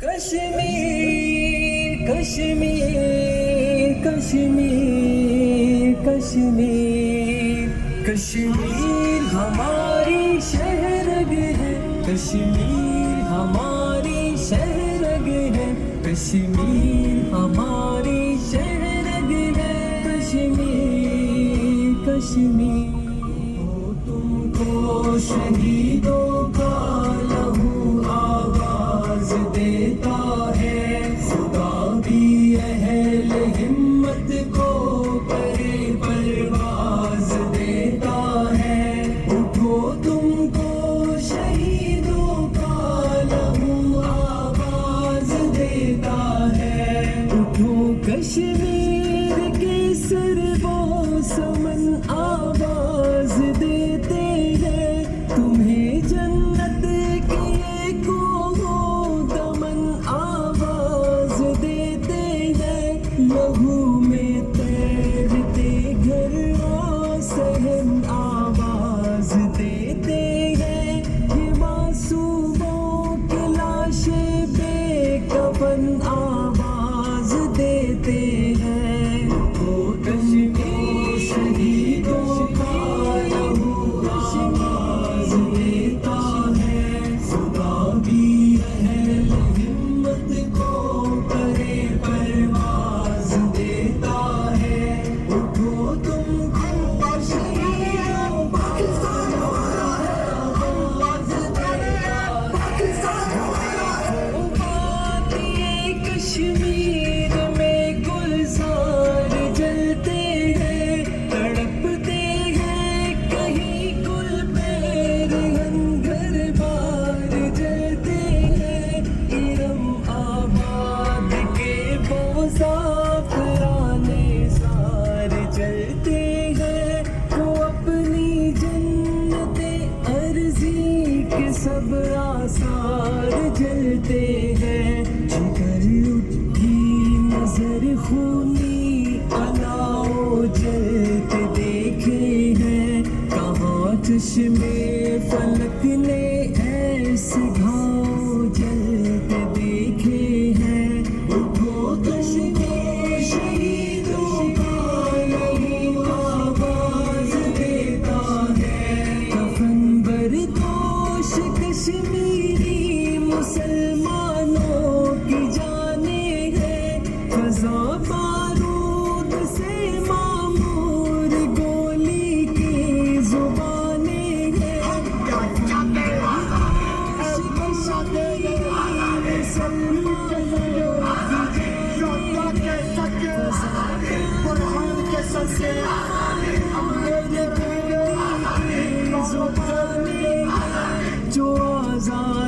کشمیر کشمیر کشمیر کشمیر کشمیر ہماری شہرگ ہے، کشمیر ہماری شہرگ ہے، کشمیر ہماری شہرگ ہے، کشمیر کشمیر ہو تم کو شہیدوں کا لہو آواز دیتا ہے، خدا بھی اہل ہمت کو کرے پرواز دیتا ہے، اٹھو تم کو شہیدوں کا لہو آواز دیتا ہے، اٹھو کشمیر کے سربوں سمن آواز دیتے ہیں، تمہیں جنت کے کو دمن آواز دیتے ہیں، لہو میں تیرتے گھر سہن آواز دیتے ہیں، یہ معصوموں کی لاشیں بے کفن آواز دیتے ہیں، وہ کشمیر شہیدوں کا لہو آواز دیتا ہے، خدا بھی اہل ہمت کو کرے پرواز دیتا ہے، اٹھو تم کو شہیدوں کا آواز دیتا ہے، بات یہ کشمیر میں گلزار جلتے ہیں، تڑپتے ہیں کہیں گل پیرہن گھر بار جلتے ہیں، ارم آباد کے زعفرانے زار جلتے ہیں، وہ اپنی جنت ارضی کے سب آثار جلتے ہیں، جگر اٹھی نظر خونی علاؤ جلتے دیکھے ہیں، کہاں چشمے فلک نے ایسے گھاؤ جلتے دیکھے ہیں، اٹھو کشمیر شہیدوں کا لہو آواز دیتا ہے، کفن بردوش کشمیری مسلمانوں کی جانیں ہیں، فضا بارود سے معمور گولی کی زبانیں ہیں، جو آزاد